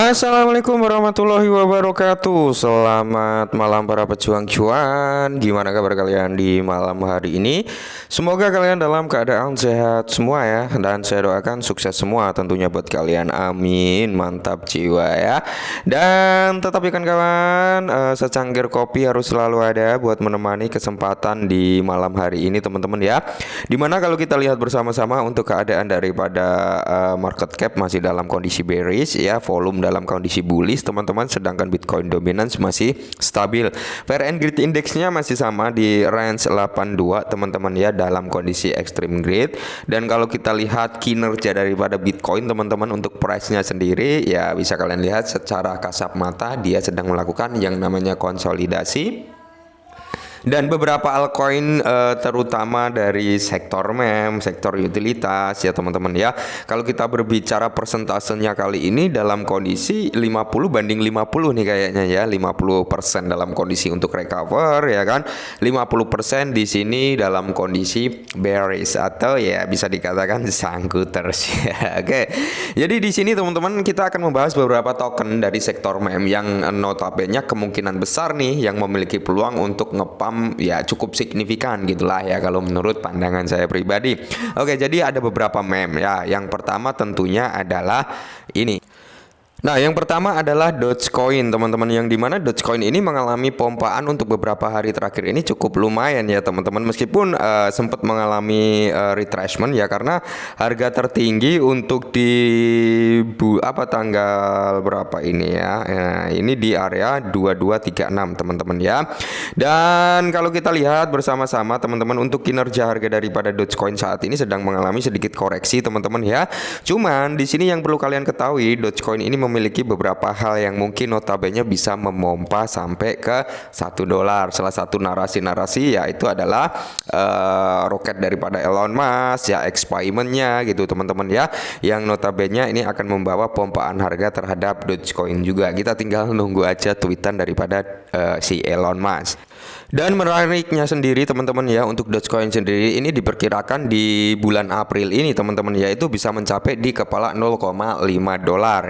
Assalamualaikum warahmatullahi wabarakatuh. Selamat malam para pejuang cuan. Gimana kabar kalian di malam hari ini? Semoga kalian dalam keadaan sehat semua ya. Dan saya doakan sukses semua tentunya buat kalian. Amin. Mantap jiwa ya. Dan tetap ikan kawan, secangkir kopi harus selalu ada buat menemani kesempatan di malam hari ini teman-teman ya. Dimana kalau kita lihat bersama-sama untuk keadaan daripada market cap masih dalam kondisi bearish ya, volume dalam kondisi bullish teman-teman, sedangkan Bitcoin dominance masih stabil. Fair and greed indexnya masih sama di range 82 teman-teman ya, dalam kondisi extreme greed. Dan kalau kita lihat kinerja daripada Bitcoin teman-teman untuk price-nya sendiri ya, bisa kalian lihat secara kasat mata dia sedang melakukan yang namanya konsolidasi. Dan beberapa altcoin terutama dari sektor meme, sektor utilitas ya teman-teman ya. Kalau kita berbicara persentasenya kali ini dalam kondisi 50 banding 50 nih kayaknya ya. 50% dalam kondisi untuk recover ya kan. 50% di sini dalam kondisi bearish atau ya bisa dikatakan sangkuters ya. Oke. Jadi di sini teman-teman kita akan membahas beberapa token dari sektor meme yang notabene kemungkinan besar nih yang memiliki peluang untuk ngepam ya cukup signifikan gitulah ya kalau menurut pandangan saya pribadi. Oke, jadi ada beberapa meme ya. Yang pertama tentunya adalah ini. Nah, yang pertama adalah Dogecoin teman-teman, yang dimana Dogecoin ini mengalami pompaan untuk beberapa hari terakhir ini cukup lumayan ya teman-teman, meskipun sempat mengalami retracement ya, karena harga tertinggi untuk di tanggal berapa ini ya, ini di area 2236 teman-teman ya. Dan kalau kita lihat bersama-sama teman-teman, untuk kinerja harga daripada Dogecoin saat ini sedang mengalami sedikit koreksi teman-teman ya. Cuman di sini yang perlu kalian ketahui, Dogecoin ini memiliki beberapa hal yang mungkin notabene bisa memompa sampai ke $1. Salah satu narasi-narasi yaitu adalah roket daripada Elon Musk ya, expirementnya gitu teman-teman ya, yang notabene ini akan membawa pompaan harga terhadap Dogecoin juga. Kita tinggal nunggu aja tweetan daripada si Elon Musk. Dan menariknya sendiri teman-teman ya, untuk Dogecoin sendiri ini diperkirakan di bulan April ini teman-teman ya, itu bisa mencapai di kepala $0,5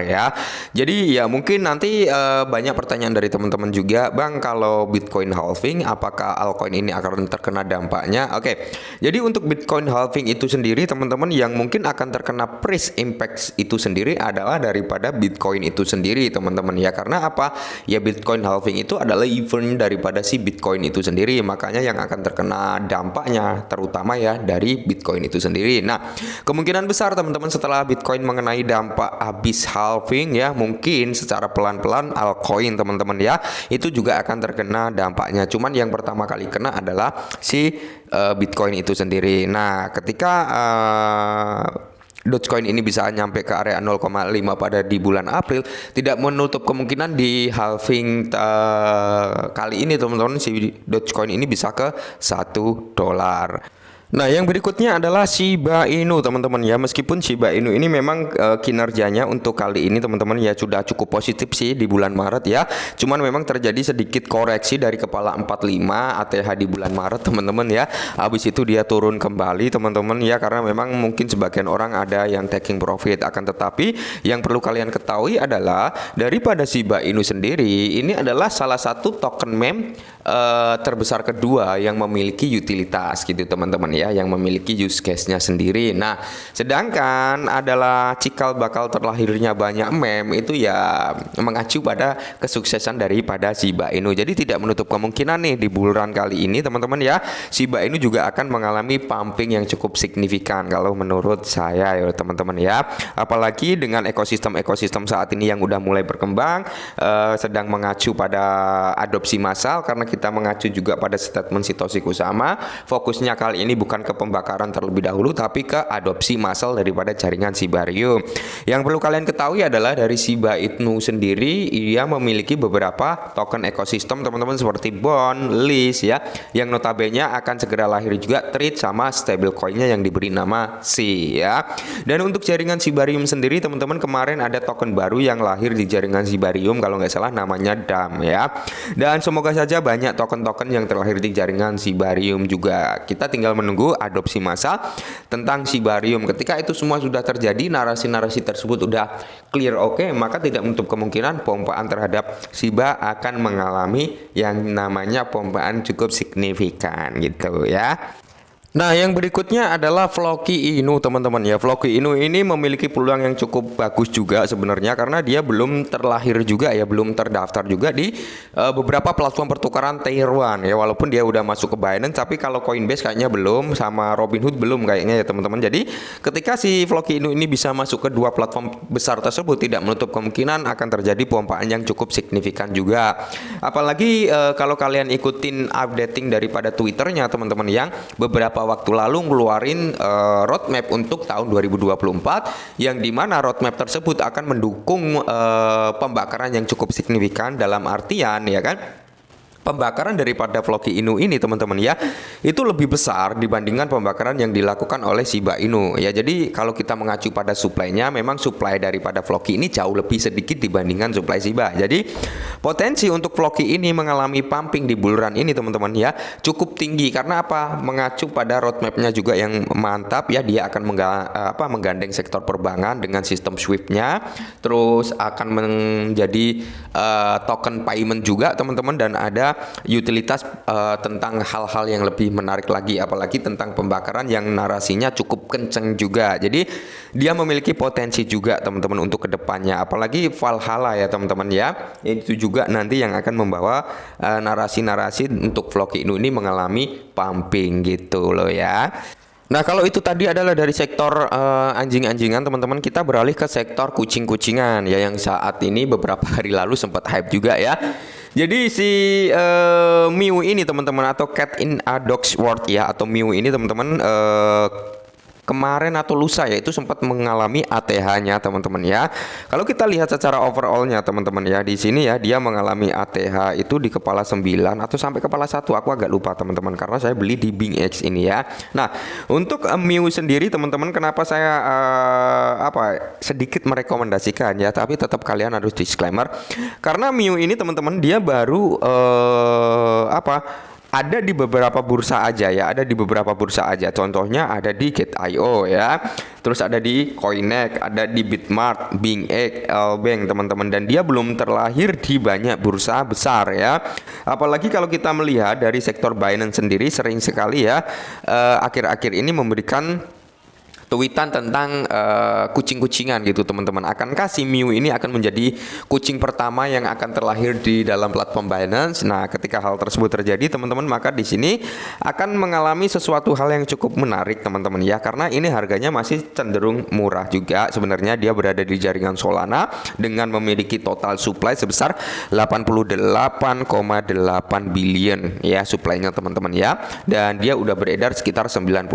ya. Jadi ya mungkin nanti banyak pertanyaan dari teman-teman juga, Bang, kalau Bitcoin halving apakah altcoin ini akan terkena dampaknya? Oke. Jadi untuk Bitcoin halving itu sendiri teman-teman, yang mungkin akan terkena price impact itu sendiri adalah daripada Bitcoin itu sendiri teman-teman ya. Karena apa? Ya Bitcoin halving itu adalah event daripada si Bitcoin itu sendiri, makanya yang akan terkena dampaknya terutama ya dari Bitcoin itu sendiri. Nah, kemungkinan besar teman-teman setelah Bitcoin mengenai dampak habis halving ya, mungkin secara pelan-pelan altcoin teman-teman ya itu juga akan terkena dampaknya. Cuman yang pertama kali kena adalah si Bitcoin itu sendiri. Nah, ketika Dogecoin ini bisa nyampe ke area 0,5 pada di bulan April, tidak menutup kemungkinan di halving kali ini teman-teman si Dogecoin ini bisa ke $1. Nah, yang berikutnya adalah Shiba Inu teman-teman ya. Meskipun Shiba Inu ini memang kinerjanya untuk kali ini teman-teman ya sudah cukup positif sih di bulan Maret ya. Cuman memang terjadi sedikit koreksi dari kepala 45 ATH di bulan Maret teman-teman ya. Habis itu dia turun kembali teman-teman ya, karena memang mungkin sebagian orang ada yang taking profit. Akan tetapi yang perlu kalian ketahui adalah daripada Shiba Inu sendiri ini adalah salah satu token meme terbesar kedua yang memiliki utilitas gitu teman-teman ya, yang memiliki use case-nya sendiri. Nah, sedangkan adalah cikal bakal terlahirnya banyak meme itu ya mengacu pada kesuksesan daripada Shiba Inu. Jadi tidak menutup kemungkinan nih di bulan kali ini teman-teman ya, Shiba Inu juga akan mengalami pumping yang cukup signifikan kalau menurut saya ya teman-teman ya. Apalagi dengan ekosistem saat ini yang udah mulai berkembang, sedang mengacu pada adopsi massal, karena kita mengacu juga pada statement Satoshi Kusama, fokusnya kali ini bukan ke pembakaran terlebih dahulu tapi ke adopsi massal daripada jaringan Shibarium. Yang perlu kalian ketahui adalah dari Shiba Inu sendiri ia memiliki beberapa token ekosistem teman-teman, seperti Bond, List ya, yang notabene akan segera lahir juga trade sama stablecoinnya yang diberi nama SHI ya. Dan untuk jaringan Shibarium sendiri teman-teman, kemarin ada token baru yang lahir di jaringan Shibarium kalau nggak salah namanya DAM ya. Dan semoga saja banyak token-token yang terlahir di jaringan Shibarium juga. Kita tinggal menunggu menunggu adopsi massal tentang Shibarium. Ketika itu semua sudah terjadi, narasi-narasi tersebut udah clear oke, maka tidak menutup kemungkinan pompaan terhadap Shiba akan mengalami yang namanya pompaan cukup signifikan gitu ya. Nah, yang berikutnya adalah Floki Inu, teman-teman ya. Floki Inu ini memiliki peluang yang cukup bagus juga sebenarnya karena dia belum terlahir juga ya, belum terdaftar juga di beberapa platform pertukaran Tier 1 ya. Walaupun dia udah masuk ke Binance, tapi kalau Coinbase kayaknya belum, sama Robinhood belum kayaknya ya, teman-teman. Jadi, ketika si Floki Inu ini bisa masuk ke dua platform besar tersebut, tidak menutup kemungkinan akan terjadi pompaan yang cukup signifikan juga. Apalagi kalau kalian ikutin updating daripada Twitternya, teman-teman, yang beberapa waktu lalu ngeluarin roadmap untuk tahun 2024 yang dimana roadmap tersebut akan mendukung pembakaran yang cukup signifikan, dalam artian ya kan, pembakaran daripada Floki Inu ini, teman-teman ya, itu lebih besar dibandingkan pembakaran yang dilakukan oleh Shiba Inu ya. Jadi kalau kita mengacu pada supply-nya, memang supply daripada Floki ini jauh lebih sedikit dibandingkan supply Shiba. Jadi potensi untuk Floki ini mengalami pumping di bull run ini, teman-teman ya, cukup tinggi. Karena apa? Mengacu pada roadmap-nya juga yang mantap ya. Dia akan menggandeng sektor perbankan dengan sistem Swift-nya, terus akan menjadi token payment juga, teman-teman, dan ada utilitas tentang hal-hal yang lebih menarik lagi, apalagi tentang pembakaran yang narasinya cukup kenceng juga. Jadi dia memiliki potensi juga, teman-teman, untuk kedepannya, apalagi Valhalla ya, teman-teman ya, itu juga nanti yang akan membawa narasi-narasi untuk Floki Inu ini mengalami pumping gitu loh ya. Nah, kalau itu tadi adalah dari sektor anjing-anjingan, teman-teman, kita beralih ke sektor kucing-kucingan ya, yang saat ini beberapa hari lalu sempat hype juga ya. Jadi si Mew ini, teman-teman, atau Cat in a Dog's World ya, atau Mew ini, teman-teman, kemarin atau lusa ya, itu sempat mengalami ATH-nya, teman-teman ya. Kalau kita lihat secara overall-nya, teman-teman ya, di sini ya dia mengalami ATH itu di kepala 9 atau sampai kepala 1, aku agak lupa, teman-teman, karena saya beli di BingX ini ya. Nah, untuk Mew sendiri, teman-teman, kenapa saya sedikit merekomendasikan ya, tapi tetap kalian harus disclaimer karena Mew ini, teman-teman, dia baru ada di beberapa bursa aja ya, ada di beberapa bursa aja. Contohnya ada di Gate.io ya, terus ada di Coinex, ada di Bitmart, BingX, Lbank, teman-teman, dan dia belum terlahir di banyak bursa besar ya. Apalagi kalau kita melihat dari sektor Binance sendiri, sering sekali ya akhir-akhir ini memberikan tweetan tentang kucing-kucingan gitu, teman-teman. Akankah si Mew ini akan menjadi kucing pertama yang akan terlahir di dalam platform Binance? Nah, ketika hal tersebut terjadi, teman-teman, maka di sini akan mengalami sesuatu hal yang cukup menarik, teman-teman ya, karena ini harganya masih cenderung murah juga. Sebenarnya dia berada di jaringan Solana dengan memiliki total supply sebesar 88,8 billion ya supply-nya, teman-teman ya, dan dia udah beredar sekitar 95%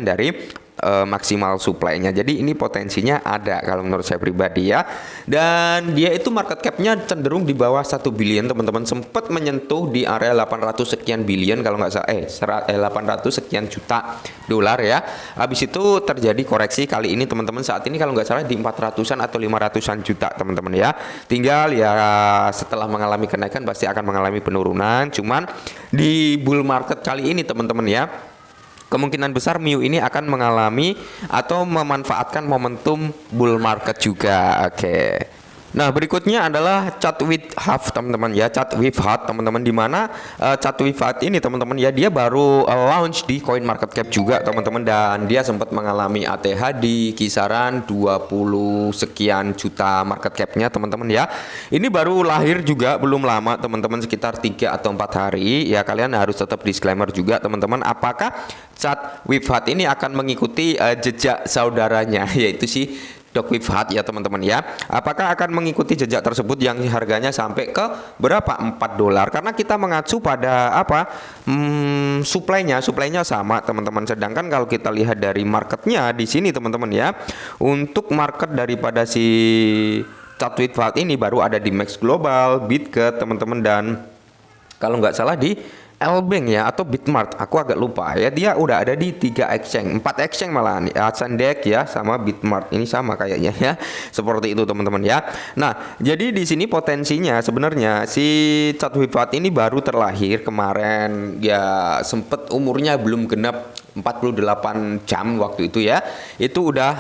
dari maksimal supply-nya. Jadi ini potensinya ada kalau menurut saya pribadi ya. Dan dia itu market cap-nya cenderung di bawah 1 billion, teman-teman. Sempat menyentuh di area 800 sekian billion kalau nggak salah 800 sekian juta dolar ya. Habis itu terjadi koreksi kali ini, teman-teman. Saat ini kalau nggak salah di 400-an atau 500-an juta, teman-teman ya. Tinggal ya setelah mengalami kenaikan pasti akan mengalami penurunan. Cuman di bull market kali ini, teman-teman ya, kemungkinan besar Mew ini akan mengalami atau memanfaatkan momentum bull market juga. Oke. Nah, berikutnya adalah Chat with Half, teman-teman ya, Chat with Half, teman-teman, di mana Chat with Half ini, teman-teman ya, dia baru launch di Coin Market Cap juga, teman-teman, dan dia sempat mengalami ATH di kisaran 20 sekian juta market cap-nya, teman-teman ya. Ini baru lahir juga, belum lama, teman-teman, sekitar 3 atau 4 hari ya. Kalian harus tetap disclaimer juga, teman-teman, apakah Chat with Half ini akan mengikuti jejak saudaranya, yaitu si Dog with Heart ya, teman-teman ya. Apakah akan mengikuti jejak tersebut yang harganya sampai ke berapa? 4 dolar. Karena kita mengacu pada supply-nya sama, teman-teman. Sedangkan kalau kita lihat dari marketnya di sini, teman-teman ya, untuk market daripada si Chat with Heart ini baru ada di Max Global, Bitget, teman-teman, dan kalau nggak salah di Lbank ya, atau Bitmart, aku agak lupa ya. Dia udah ada di 3 exchange, 4 exchange malah nih, Sandex ya, sama Bitmart ini sama kayaknya ya, seperti itu, teman-teman ya. Nah, jadi di sini potensinya sebenarnya si Chat with Heart ini baru terlahir kemarin ya, sempet umurnya belum genap 48 jam waktu itu ya, itu udah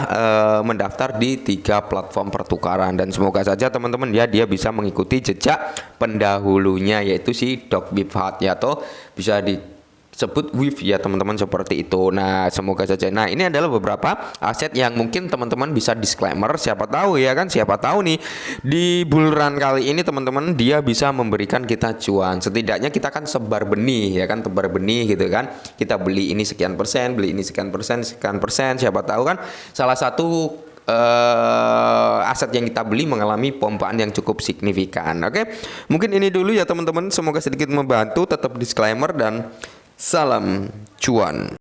mendaftar di 3 platform pertukaran. Dan semoga saja teman-teman ya dia bisa mengikuti jejak pendahulunya, yaitu si Dokbiphat ya, atau bisa disebut WIF ya teman-teman, seperti itu. Nah semoga saja. Nah ini adalah beberapa aset yang mungkin teman-teman bisa disclaimer, siapa tahu ya kan, siapa tahu nih di bulan kali ini teman-teman dia bisa memberikan kita cuan. Setidaknya kita kan sebar benih ya kan, tebar benih gitu kan, kita beli ini sekian persen, beli ini sekian persen, siapa tahu kan salah satu aset yang kita beli mengalami pompaan yang cukup signifikan. Oke, mungkin ini dulu ya teman-teman, semoga sedikit membantu. Tetap disclaimer dan salam cuan.